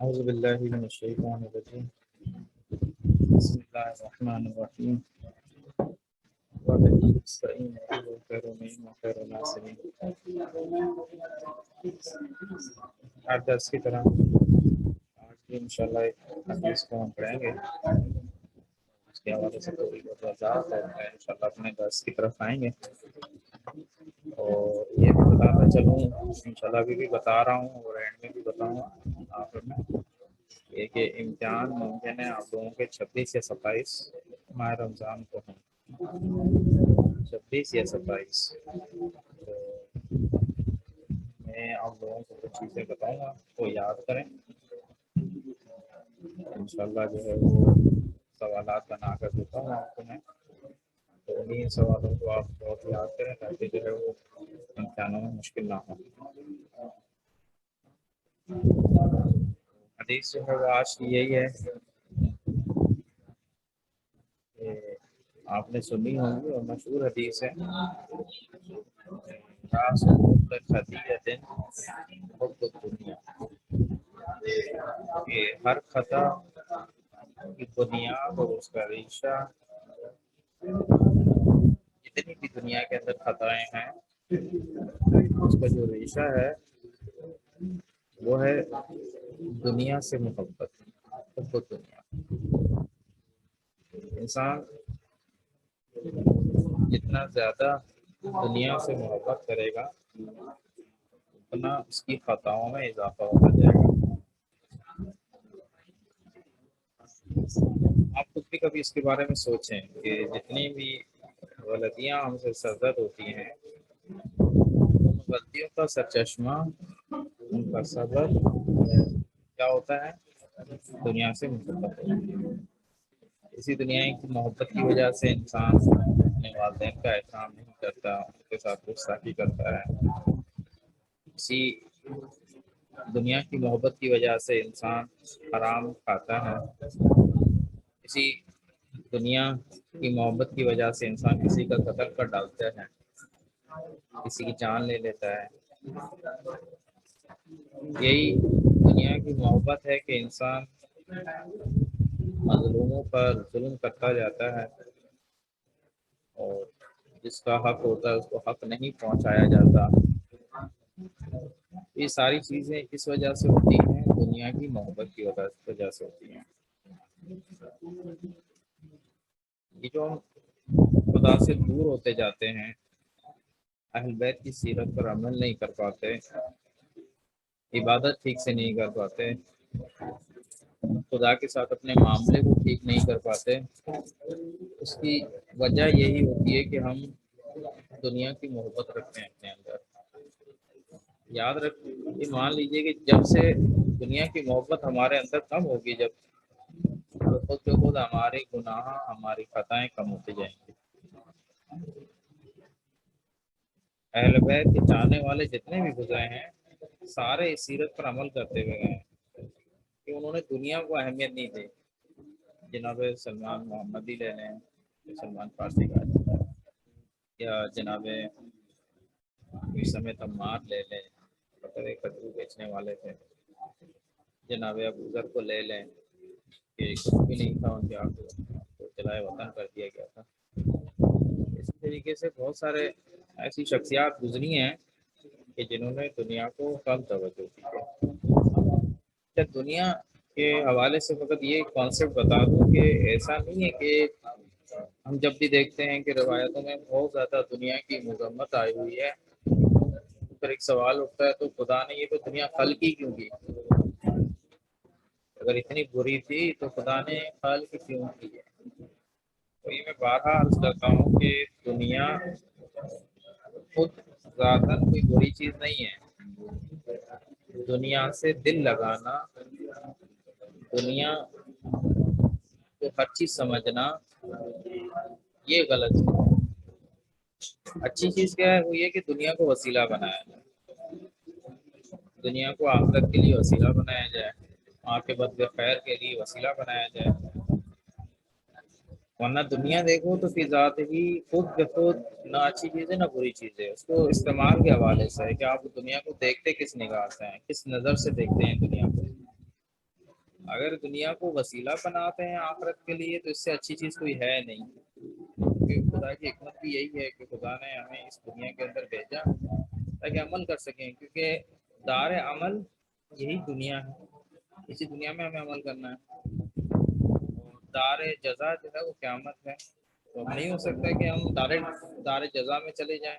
اعوذ باللہ من الشیطان الرجیم بسم اللہ الرحمن الرحیم وبه نستعین وهو خیر المعین وخیر الناصرین۔ ہر درس کی طرح آج بھی انشاءاللہ ایک حدیث کو ہم پڑھیں گے، اس کے حوالے سے تھوڑی بہت وضاحت ہے انشاءاللہ اپنے درس کی طرف آئیں گے۔ اور یہ بھی بتاتا چلوں انشاءاللہ ابھی بھی بتا رہا ہوں اور اینڈ میں بھی بتاؤں گا آخر میں یہ کہ امتحان ممکن ہے آپ لوگوں کے 26 یا 27 ماہ رمضان کو ہیں، 26 یا 27۔ تو میں آپ لوگوں کو کچھ چیزیں بتاؤں گا وہ یاد کریں، انشاءاللہ جو ہے وہ سوالات بنا کر دیتا ہوں آپ کو میں، تو انہیں سوالوں کو آپ بہت یاد کریں تاکہ جو ہے وہ امتحانوں میں مشکل نہ ہو۔ حدیث جو ہے وہ آج کی یہی ہے کہ آپ نے سنی ہوگی اور مشہور حدیث ہے، راس كل خطیئۃ حب الدنیا، کہ ہر خطا کی بنیاد اور اس کا ریشہ، جتنی بھی دنیا کے اندر خطائیں ہیں اس کا جو ریشہ ہے وہ ہے دنیا سے محبت، حب الدنیا۔ انسان جتنا زیادہ دنیا سے محبت کرے گا اتنا اس کی خطاؤں میں اضافہ ہوتا جائے گا۔ آپ خود بھی کبھی اس کے بارے میں سوچیں کہ جتنی بھی غلطیاں ہم سے سرزد ہوتی ہیں ان غلطیوں کا سرچشمہ، ان کا سبب کیا ہوتا ہے؟ دنیا سے محبت ہوتی ہے۔ اسی دنیا کی محبت کی وجہ سے انسان اپنے والدین کا احترام نہیں کرتا، ان کے ساتھ گستاخی کرتا ہے۔ اسی دنیا کی محبت کی وجہ سے انسان حرام کھاتا ہے۔ اسی دنیا کی محبت کی وجہ سے انسان کسی کا قتل کر ڈالتا ہے، کسی کی جان لے لیتا ہے۔ یہی دنیا کی محبت ہے کہ انسان مظلوموں پر ظلم کرتا جاتا ہے اور جس کا حق ہوتا ہے اس کو حق نہیں پہنچایا جاتا۔ یہ ساری چیزیں اس وجہ سے ہوتی ہیں، دنیا کی محبت کی وجہ سے ہوتی ہیں۔ یہ جو ہم خدا سے دور ہوتے جاتے ہیں، اہل بیت کی سیرت پر عمل نہیں کر پاتے، عبادت ٹھیک سے نہیں کر پاتے، خدا کے ساتھ اپنے معاملے کو ٹھیک نہیں کر پاتے، اس کی وجہ یہی ہوتی ہے کہ ہم دنیا کی محبت رکھتے ہیں اپنے اندر۔ یاد رکھ یہ مان لیجئے کہ جب سے دنیا کی محبت ہمارے اندر کم ہوگی، جب تو خود بخود خود ہمارے گناہ، ہماری خطائیں کم ہوتی جائیں گی۔ اہل بیت کے چاہنے والے جتنے بھی گزرے ہیں سارے اس سیرت پر عمل کرتے ہوئے گئے ہیں کہ انہوں نے دنیا کو اہمیت نہیں دی۔ جناب سلمان محمدی لے لیں، سلمان فارسی کا، یا جناب سمیت عمار لے لیں، بطور کدو بیچنے والے تھے، جناب ابو ذر کو لے لیں کہ کچھ بھی نہیں تھا ان کے آنکھوں کو جلائے وطن کر دیا گیا تھا۔ اسی طریقے سے بہت سارے ایسی شخصیات گزری ہیں کہ جنہوں نے دنیا کو کم توجہ دی ہے۔ دنیا کے حوالے سے فقط یہ کانسیپٹ بتا دوں کہ ایسا نہیں ہے کہ ہم جب بھی دیکھتے ہیں کہ روایتوں میں بہت زیادہ دنیا کی مذمت آئی ہوئی ہے، پھر ایک سوال اٹھتا ہے تو خدا نے یہ تو دنیا خلق ہی کیوں کی؟ اگر اتنی بری تھی تو خدا نے خلق کیوں کی ہے؟ تو یہ میں بارہا عرض کرتا ہوں کہ دنیا خود ذاتاً کوئی بری چیز نہیں ہے۔ دنیا سے دل لگانا، دنیا کو ہر چیز سمجھنا، یہ غلط ہے۔ اچھی چیز کیا ہے؟ وہ یہ کہ دنیا کو وسیلہ بنایا جائے، دنیا کو آخرت کے لیے وسیلہ بنایا جائے، عاقبت خیر کے لیے وسیلہ بنایا جائے۔ ورنہ دنیا دیکھو تو فی ذات ہی خود بخود نہ اچھی چیز ہے نہ بری چیز ہے، اس کو استعمال کے حوالے سے ہے کہ آپ دنیا کو دیکھتے کس نگاہ سے ہیں، کس نظر سے دیکھتے ہیں دنیا کو۔ اگر دنیا کو وسیلہ بناتے ہیں آخرت کے لیے تو اس سے اچھی چیز کوئی ہے نہیں، کیونکہ خدا کی حکمت بھی یہی ہے کہ خدا نے ہمیں اس دنیا کے اندر بھیجا تاکہ عمل کر سکیں، کیونکہ دار عمل یہی دنیا ہے، اسی دنیا میں ہمیں عمل کرنا ہے، اور دار جزا جو ہے وہ قیامت ہے۔ تو نہیں ہو سکتا کہ ہم دار جزا میں چلے جائیں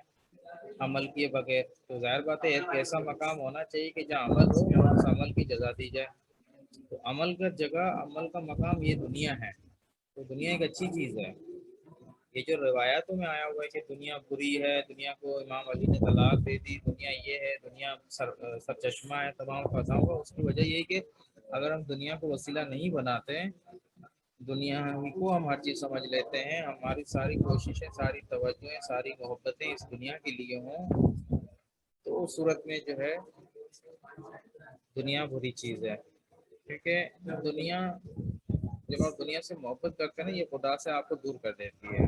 عمل کیے بغیر، تو ظاہر بات ہے ایک ایسا مقام ہونا چاہیے کہ جہاں عمل ہو اور اس عمل کی جزا دی جائے۔ تو عمل کا جگہ، عمل کا مقام یہ دنیا ہے، تو دنیا ایک اچھی چیز ہے۔ یہ جو روایاتوں میں آیا ہوا ہے کہ دنیا بری ہے، دنیا کو امام علی نے طلاق دے دی، دنیا یہ ہے، دنیا سرچشمہ ہے تمام فساؤں کا، اس کی وجہ یہ ہے کہ اگر ہم دنیا کو وسیلہ نہیں بناتے، دنیا کو ہم ہر چیز سمجھ لیتے ہیں، ہماری ساری کوششیں، ساری توجہیں، ساری محبتیں اس دنیا کے لیے ہوں، تو اس صورت میں جو ہے دنیا بری چیز ہے، کیونکہ دنیا، جب آپ دنیا سے محبت کرتے ہیں نا، یہ خدا سے آپ کو دور کر دیتی ہے،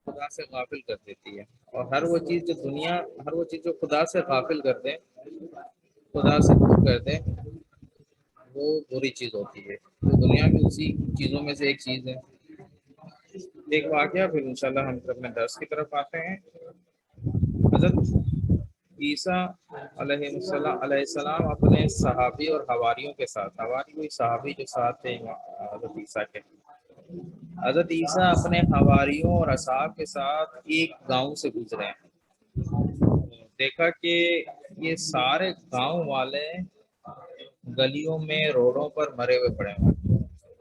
خدا سے غافل کر دیتی ہے، اور ہر وہ چیز جو خدا سے غافل کر دے، خدا سے دور کر دے، وہ بری چیز ہوتی ہے۔ تو دنیا بھی اسی چیزوں میں سے ایک چیز ہے۔ ایک واقعہ، پھر انشاءاللہ ہم اپنے درس کی طرف آتے ہیں۔ حضرت عیسیٰ علیہ السلام اپنے صحابی اور حواریوں کے ساتھ، حواری کوئی صحابی جو ساتھ تھے حضرت عیسیٰ کے، حضرت عیسیٰ اپنے حواریوں اور اصحاب کے ساتھ ایک گاؤں سے گزرے، دیکھا کہ یہ سارے گاؤں والے گلیوں میں، روڈوں پر مرے ہوئے پڑے ہوئے،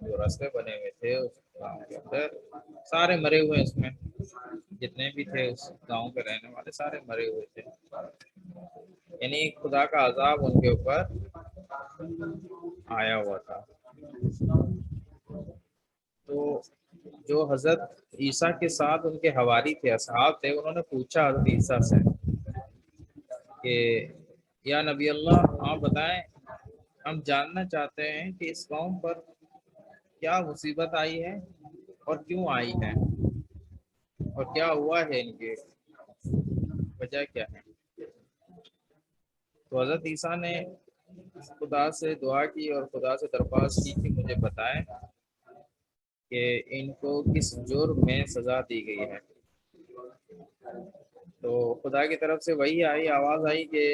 جو راستے بنے ہوئے تھے اس گاؤں کے اندر سارے مرے ہوئے، اس میں جتنے بھی تھے اس گاؤں کے رہنے والے سارے مرے ہوئے تھے، یعنی خدا کا عذاب ان کے اوپر آیا ہوا تھا۔ تو جو حضرت عیسیٰ کے ساتھ ان کے حواری تھے، اصحاب تھے، انہوں نے پوچھا حضرت عیسیٰ سے کہ یا نبی اللہ آپ بتائیں، ہم جاننا چاہتے ہیں کہ اس قوم پر کیا مصیبت آئی ہے اور کیوں آئی ہے، اور کیا ہوا ہے، ان کے وجہ کیا ہے۔ تو حضرت عیسیٰ نے خدا سے دعا کی اور خدا سے درخواست کی کہ مجھے بتائیں کہ ان کو کس جرم میں سزا دی گئی ہے۔ تو خدا کی طرف سے وہی آئی، آواز آئی کہ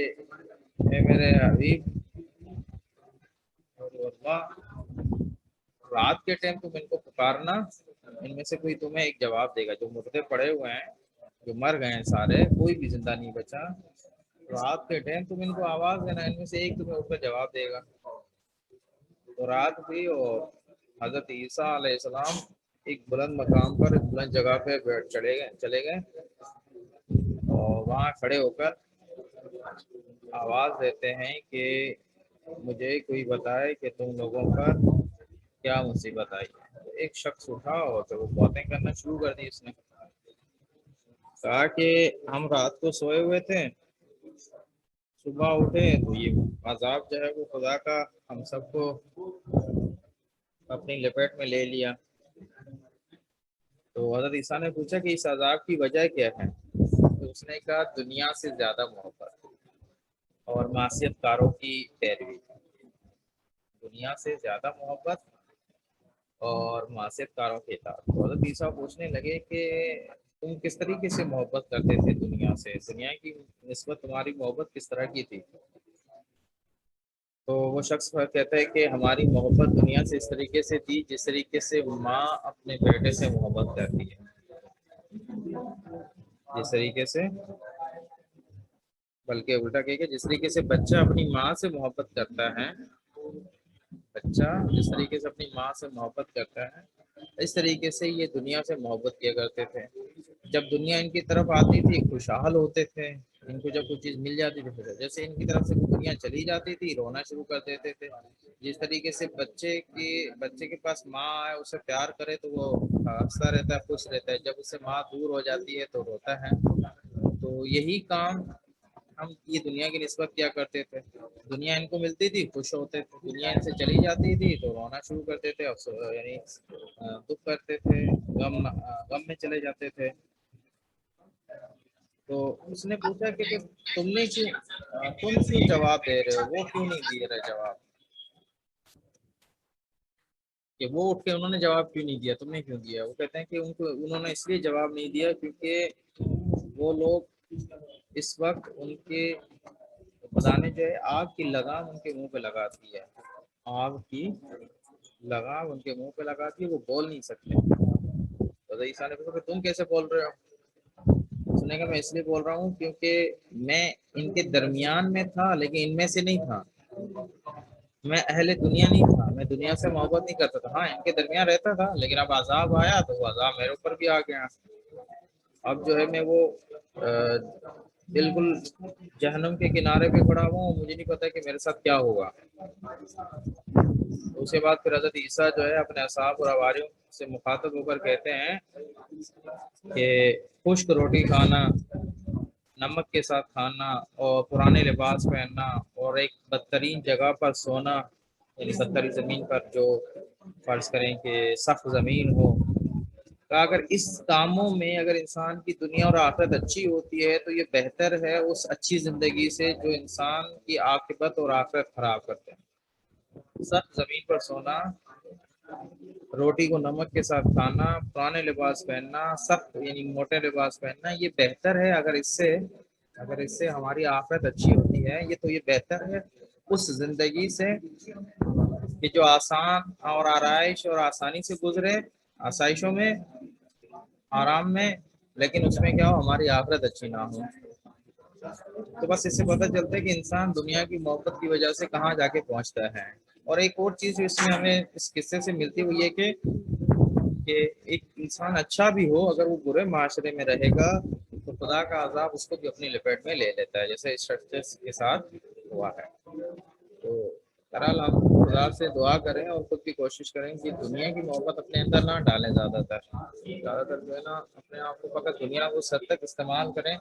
اے میرے حبیب اللہ، رات کے ٹائم تم ان کو پکارنا، ان میں سے کوئی تمہیں ایک جواب دے گا، جو مردے پڑے ہوئے ہیں، جو مر گئے ہیں سارے، کوئی بھی زندہ نہیں بچا، رات کے ٹائم تم ان کو آواز دینا، ان میں سے ایک تمہیں اس پہ جواب دے گا۔ تو رات ہوئی اور حضرت عیسیٰ علیہ السلام ایک بلند مقام پر، ایک بلند جگہ پہ چلے گئے اور وہاں کھڑے ہو کر آواز دیتے ہیں کہ مجھے کوئی بتائے کہ تم لوگوں پر کیا مصیبت آئی ہے۔ ایک شخص اٹھا اور پھر وہ باتیں کرنا شروع کر دی، اس نے کہا کہ ہم رات کو سوئے ہوئے تھے، صبح اٹھے تو یہ عذاب جو ہے وہ خدا کا ہم سب کو اپنی لپیٹ میں لے لیا۔ تو حضرت عیسیٰ نے پوچھا کہ اس عذاب کی وجہ کیا ہے، تو اس نے کہا دنیا سے زیادہ محبت اور معصیت کاروں کی پیروی، دنیا سے زیادہ محبت اور معصیت کاروں کے اطاعت۔ تو حضرت عیسیٰ پوچھنے لگے کہ تم کس طریقے سے محبت کرتے تھے دنیا سے، دنیا کی نسبت تمہاری محبت کس طرح کی تھی۔ تو وہ شخص کہتا ہے کہ ہماری محبت دنیا سے اس طریقے سے تھی جس طریقے سے ماں اپنے بیٹے سے محبت کرتی ہے، جس طریقے سے، بلکہ الٹا کہ جس طریقے سے بچہ اپنی ماں سے محبت کرتا ہے، بچہ جس طریقے سے اپنی ماں سے محبت کرتا ہے، اس طریقے سے یہ دنیا سے محبت کیا کرتے تھے۔ جب دنیا ان کی طرف آتی تھی خوشحال ہوتے تھے، ان کو جب کوئی چیز مل جاتی تھی، جیسے ان کی طرف سے دنیا چلی جاتی تھی رونا شروع کر دیتے تھے۔ جس طریقے سے بچے کے پاس ماں ہے، اسے پیار کرے تو وہ ہنستا رہتا ہے، خوش رہتا ہے، جب اس سے ماں دور ہو جاتی ہے تو روتا ہے۔ تو یہی کام ہم یہ دنیا کی نسبت کیا کرتے تھے، دنیا ان کو ملتی تھی خوش ہوتے تھے، دنیا ان سے چلی جاتی تھی تو رونا شروع کرتے تھے، یعنی دکھ کرتے تھے، غم میں چلے جاتے تھے۔ تو اس نے پوچھا کہ تم کیوں جواب دے رہے ہو، وہ کیوں نہیں دے رہے جواب۔ کہ وہ اٹھ کے انہوں نے جواب کیوں نہیں دیا، تم نے کیوں دیا؟ وہ کہتے ہیں کہ انہوں نے اس لیے جواب نہیں دیا کیونکہ وہ لوگ اس وقت ان کے خدا نے جو ہے آگ کی لگام ان کے منہ پہ لگاتی ہے، آگ کی لگام ان کے منہ پہ لگاتی ہے، وہ بول نہیں سکتے۔ حضرت عیسیٰ نے پوچھا کہ تم کیسے بول رہے ہو؟ سنے گا میں اس لیے بول رہا ہوں کیونکہ میں ان کے درمیان میں تھا لیکن ان میں سے نہیں تھا، میں اہل دنیا نہیں تھا، میں دنیا سے محبت نہیں کرتا تھا، ہاں ان کے درمیان رہتا تھا، لیکن اب عذاب آیا تو وہ عذاب میرے اوپر بھی آ گیا۔ اب جو ہے میں وہ بالکل جہنم کے کنارے پہ کھڑا ہوں، مجھے نہیں پتا کہ میرے ساتھ کیا ہوگا۔ اس کے بعد پھر حضرت عیسیٰ جو ہے اپنے اصحاب اور حواریوں سے مخاطب ہو کر کہتے ہیں کہ خشک روٹی کھانا، نمک کے ساتھ کھانا، اور پرانے لباس پہننا، اور ایک بدترین جگہ پر سونا، یعنی بدترین زمین پر جو فرض کریں کہ سخت زمین ہو، اگر اس کاموں میں اگر انسان کی دنیا اور آخرت اچھی ہوتی ہے تو یہ بہتر ہے اس اچھی زندگی سے جو انسان کی عاقبت اور آخرت خراب کرتے ہیں۔ سخت زمین پر سونا، روٹی کو نمک کے ساتھ کھانا، پرانے لباس پہننا، سخت یعنی موٹے لباس پہننا، یہ بہتر ہے اگر اس سے ہماری آخرت اچھی ہوتی ہے، یہ تو یہ بہتر ہے اس زندگی سے کہ جو آسان اور آرائش اور آسانی سے گزرے، آسائشوں میں، آرام میں، لیکن اس میں کیا ہو ہماری آخرت اچھی نہ ہو۔ تو بس اس سے پتہ چلتا ہے کہ انسان دنیا کی محبت کی وجہ سے کہاں جا کے پہنچتا ہے۔ اور ایک اور چیز جو اس میں ہمیں اس قصے سے ملتی ہوئی ہے کہ ایک انسان اچھا بھی ہو اگر وہ برے معاشرے میں رہے گا تو خدا کا عذاب اس کو بھی اپنی لپیٹ میں لے لیتا ہے، جیسے اس شخص کے ساتھ ہوا ہے۔ تو بہرحال ہم خدا سے دعا کریں اور خود بھی کوشش کریں کہ دنیا کی محبت اپنے اندر نہ ڈالیں، زیادہ تر جو ہے نا اپنے آپ کو فقط دنیا کو حد تک استعمال کریں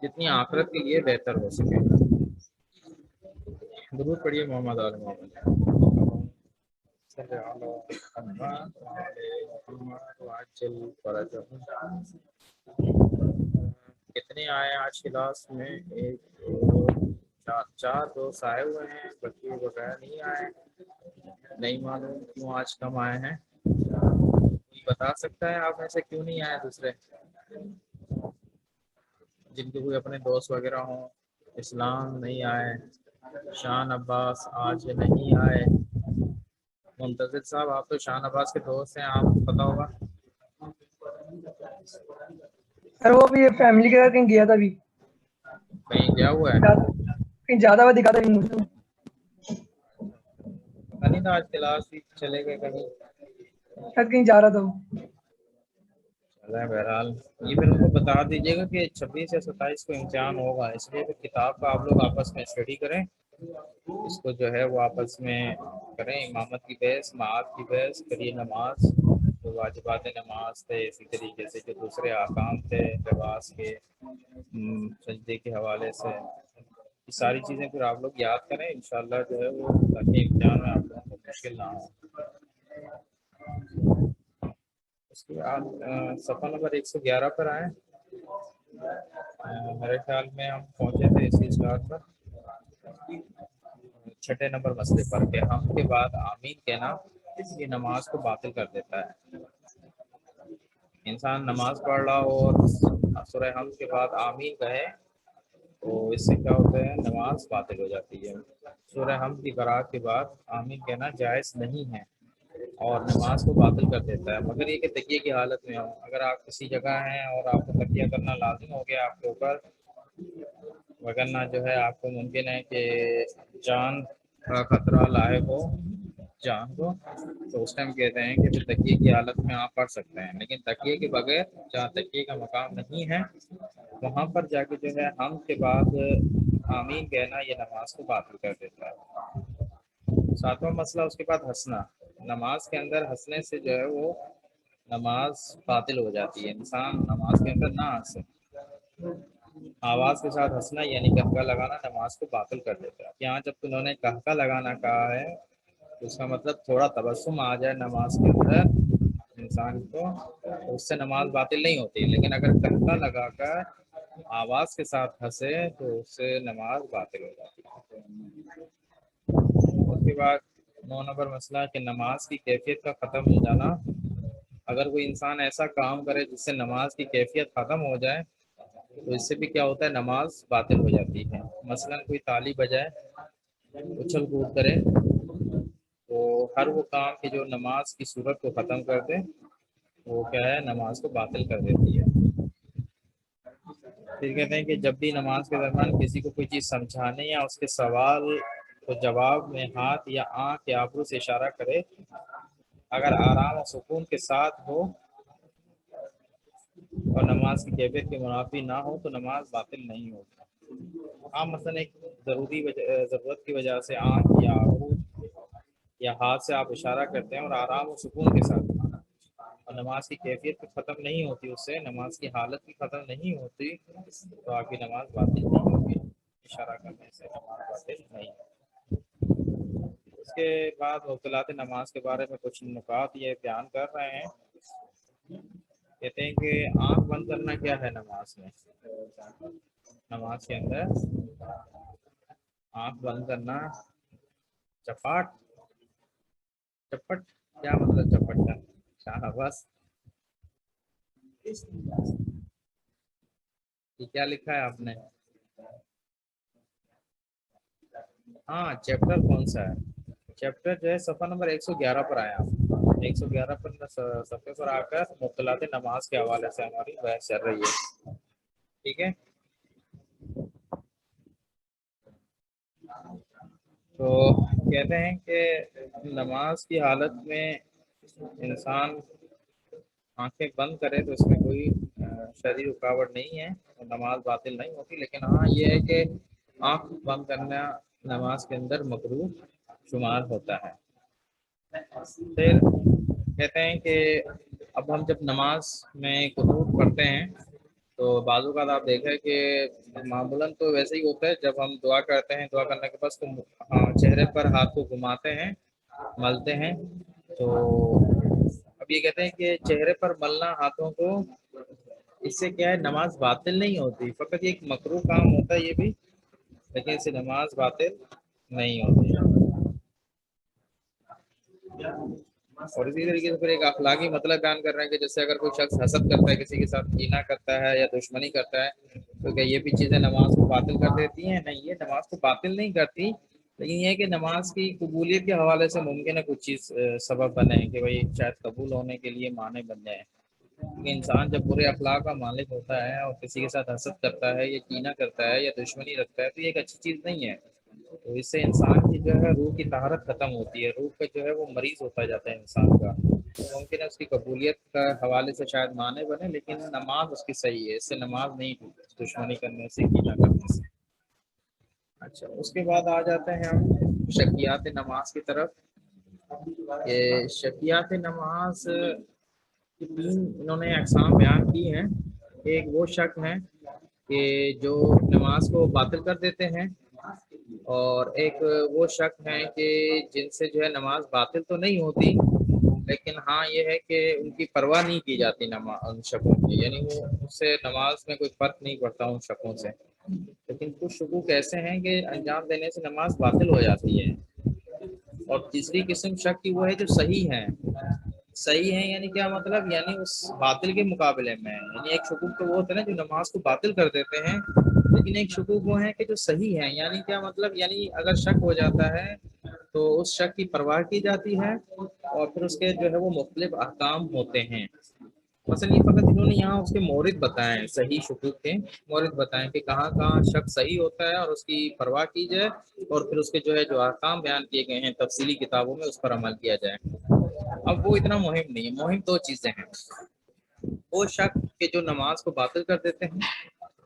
جتنی آخرت کے لیے بہتر ہو سکے۔ درود پڑھیے محمد آل محمد صلی اللہ علیہ وسلم۔ کتنے آئے آج کلاس میں؟ ایک دو چار دوست آئے ہوئے ہیں، بچے وغیرہ نہیں آئے، نہیں معلوم کیوں آج کم آئے ہیں۔ کوئی بتا سکتا ہے آپ میں سے کیوں نہیں آئے؟ دوسرے جن کے کوئی اپنے دوست وغیرہ ہوں۔ اسلام نہیں آئے، شان عباس آج نہیں آئے۔ منتظر صاحب آپ تو شان عباس کے دوست ہیں، آپ کو پتا ہوگا۔ سر وہ بھی فیملی کے ساتھ کہیں گیا تھا، ابھی کہیں گیا ہوا ہے؟ کہیں زیادہ ہوا دکھا تھا مجھ کو۔ پتا نہیں تھا آج کلاس بھی چلے گئے کہیں، شاید کہیں جا رہا تھا وہ۔ بہرحال یہ پھر ان کو بتا دیجیے گا کہ 26 یا 27 کو امتحان ہوگا، اس لیے پھر کتاب کا آپ لوگ آپس میں اسٹڈی کریں، اس کو جو ہے وہ آپس میں کریں، امامت کی بحث، معاد کی بحث، پھر یہ نماز، جو واجبات نماز تھے، اسی طریقے سے جو دوسرے احکام تھے لباس کے، سجدے کے حوالے سے، یہ ساری چیزیں پھر آپ لوگ یاد کریں انشاءاللہ جو ہے وہ، تاکہ امتحان میں آپ لوگوں کو مشکل نہ ہو۔ اس کے بعد صفحہ نمبر 111 پر آئیں۔ میرے خیال میں ہم پہنچے تھے اسی اسٹارٹ پر، 6 نمبر مسئلے پر کہ ہم کے بعد آمین کہنا یہ نماز کو باطل کر دیتا ہے۔ انسان نماز پڑھ رہا ہو اور سورہ حمد کے بعد آمین کہے تو اس سے کیا ہوتا ہے؟ نماز باطل ہو جاتی ہے۔ سورہ حمد کی قرأت کے بعد آمین کہنا جائز نہیں ہے اور نماز کو باطل کر دیتا ہے، مگر یہ کہ تکیے کی حالت میں ہو۔ اگر آپ کسی جگہ ہیں اور آپ کو تکیہ کرنا لازم ہو گیا آپ کے اوپر، وگرنہ جو ہے آپ کو ممکن ہے کہ جان کا خطرہ لاحق ہو جان کو، تو اس ٹائم کہتے ہیں کہ پھر تکیے کی حالت میں آپ پڑھ سکتے ہیں، لیکن تکیے کے بغیر جہاں تکیے کا مقام نہیں ہے وہاں پر جا کے جو ہے ہم کے بعد آمین کہنا یہ نماز کو باطل کر دیتا ہے۔ 7واں مسئلہ اس کے بعد ہنسنا، نماز کے اندر ہنسنے سے جو ہے وہ نماز باطل ہو جاتی ہے، انسان نماز کے اندر نہ ہنسے۔ آواز کے ساتھ ہنسنا یعنی قہقہ لگانا نماز کو باطل کر دیتا ہے۔ یہاں جب انہوں نے قہقہ لگانا کہا ہے تو اس کا مطلب تھوڑا تبسم آ جائے نماز کے اندر انسان کو، تو اس سے نماز باطل نہیں ہوتی، لیکن اگر قہقہ لگا کر آواز کے ساتھ ہنسے تو اس سے نماز باطل ہو جاتی ہے۔ اس کے بعد 9 نمبر مسئلہ کہ نماز کی کیفیت کا ختم ہو جانا. اگر کوئی انسان ایسا کام کرے جس سے نماز کی کیفیت ختم ہو جائے تو اس سے بھی کیا ہوتا ہے, نماز باطل ہو جاتی ہے. مثلا کوئی تالی بجائے, اچھل کود کرے, تو ہر وہ کام کہ جو نماز کی صورت کو ختم کر دے وہ کیا ہے, نماز کو باطل کر دیتی ہے. پھر کہتے ہیں کہ جب بھی نماز کے دوران کسی کو کوئی چیز سمجھانے یا اس کے سوال تو جواب میں ہاتھ یا آنکھ یا ابرو سے اشارہ کرے, اگر آرام و سکون کے ساتھ ہو اور نماز کی کیفیت کے منافی نہ ہو تو نماز باطل نہیں ہوگی. ہاں مثلا ایک ضرورت کی وجہ سے آنکھ یا ابرو یا ہاتھ سے آپ اشارہ کرتے ہیں اور آرام و سکون کے ساتھ, اور نماز کی کیفیت بھی ختم نہیں ہوتی, اس سے نماز کی حالت بھی ختم نہیں ہوتی, تو آپ کی نماز باطل نہیں ہوگی. اشارہ کرنے سے نماز باطل نہیں ہوگی. اس کے بعد مبطلات نماز کے بارے میں کچھ نکات یہ بیان کر رہے ہیں. کہتے ہیں کہ آنکھ بند کرنا کیا ہے نماز میں. نماز کے اندر آنکھ بند کرنا چپٹ کیا مطلب چپٹ کا, کیا بس یہ کیا لکھا ہے آپ نے؟ ہاں چیپٹر کون سا ہے؟ چیپٹر جو ہے صفحہ نمبر 111 پر آیا. 111 پر صفحے پر آ کر مبطلات نماز کے حوالے سے ہماری بحث چل رہی ہے. ٹھیک ہے, تو کہتے ہیں کہ نماز کی حالت میں انسان آنکھیں بند کرے تو اس میں کوئی شرعی رکاوٹ نہیں ہے, نماز باطل نہیں ہوتی. لیکن ہاں یہ ہے کہ آنکھ بند کرنا نماز کے اندر مکروہ شمار ہوتا ہے. پھر کہتے ہیں کہ اب ہم جب نماز میں قنوت پڑھتے ہیں تو بعض اوقات آپ دیکھیں کہ معمولاً تو ویسے ہی ہوتا ہے, جب ہم دعا کرتے ہیں دعا کرنے کے بعد تو چہرے پر ہاتھ کو گھماتے ہیں, ملتے ہیں. تو اب یہ کہتے ہیں کہ چہرے پر ملنا ہاتھوں کو, اس سے کیا ہے نماز باطل نہیں ہوتی, فقط یہ ایک مکروہ کام ہوتا ہے یہ بھی, لیکن اس سے نماز باطل نہیں ہوتی. اور اسی طریقے سے پھر ایک اخلاقی مطلب بیان کر رہے ہیں کہ جیسے اگر کوئی شخص حسد کرتا ہے, کسی کے ساتھ کینہ کرتا ہے یا دشمنی کرتا ہے, تو کیا یہ بھی چیزیں نماز کو باطل کر دیتی ہیں؟ نہیں, یہ نماز کو باطل نہیں کرتی, لیکن یہ ہے کہ نماز کی قبولیت کے حوالے سے ممکن ہے کچھ چیز سبب بنے کہ بھائی شاید قبول ہونے کے لیے معنی بن جائے. کیونکہ انسان جب برے اخلاق کا مالک ہوتا ہے اور کسی کے ساتھ حسد کرتا ہے یا کینہ کرتا ہے یا دشمنی رکھتا ہے تو یہ ایک اچھی چیز نہیں ہے. تو اس سے انسان کی جو ہے روح کی طہارت ختم ہوتی ہے, روح کا جو ہے وہ مریض ہوتا جاتا ہے انسان کا. تو ممکن ہے اس کی قبولیت کا حوالے سے شاید معنی بنے, لیکن نماز اس کی صحیح ہے, اس سے نماز نہیں ٹوٹتی دشمنی کرنے سے, کینہ کرنے سے. اچھا, اس کے بعد آ جاتے ہیں ہم شکیات نماز کی طرف. کہ شکیات نماز کی 3 انہوں نے اقسام بیان کی ہیں. ایک وہ شک ہے کہ جو نماز کو باطل کر دیتے ہیں, اور ایک وہ شک ہے کہ جن سے جو ہے نماز باطل تو نہیں ہوتی, لیکن ہاں یہ ہے کہ ان کی پرواہ نہیں کی جاتی ان شکوں کی, یعنی وہ اس سے نماز میں کوئی فرق نہیں پڑتا ان شکوں سے. لیکن کچھ شکوک ایسے ہیں کہ انجام دینے سے نماز باطل ہو جاتی ہے. اور تیسری قسم شک کی وہ ہے جو صحیح ہے. صحیح ہے یعنی کیا مطلب, یعنی اس باطل کے مقابلے میں, یعنی ایک شکوک تو وہ ہوتا ہے نا جو نماز کو باطل کر دیتے ہیں, لیکن ایک شکوک وہ ہے کہ جو صحیح ہے. یعنی کیا مطلب, یعنی اگر شک ہو جاتا ہے تو اس شک کی پرواہ کی جاتی ہے, اور پھر اس کے جو ہے وہ مختلف احکام ہوتے ہیں. مثلا یہ فقط انہوں نے یہاں اس کے مورد بتائے ہیں, صحیح شکوک کے مورد بتائیں کہ کہاں کہاں شک صحیح ہوتا ہے اور اس کی پرواہ کی جائے, اور پھر اس کے جو ہے جو احکام بیان کیے گئے ہیں تفصیلی کتابوں میں اس پر عمل کیا جائے. اب وہ اتنا مہم نہیں ہے, مہم 2 چیزیں ہیں. وہ شک کہ جو نماز کو باطل کر دیتے ہیں,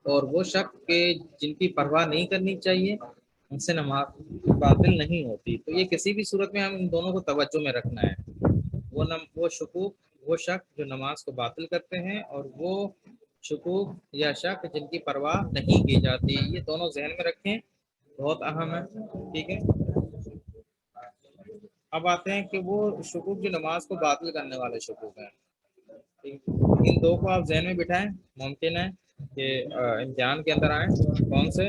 اور وہ شک کہ جن کی پرواہ نہیں کرنی چاہیے, ان سے نماز باطل نہیں ہوتی. تو یہ کسی بھی صورت میں ہم ان دونوں کو توجہ میں رکھنا ہے. وہ شکوک, وہ شک جو نماز کو باطل کرتے ہیں, اور وہ شکوک یا شک جن کی پرواہ نہیں کی جاتی, یہ دونوں ذہن میں رکھیں, بہت اہم ہے. ٹھیک ہے, اب آتے ہیں کہ وہ شکوک جو نماز کو باطل کرنے والے شکوک ہیں. ان 2 کو آپ ذہن میں بٹھائیں, ممکن ہے کہ امتحان کے اندر آئیں. کون سے؟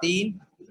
3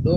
2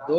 2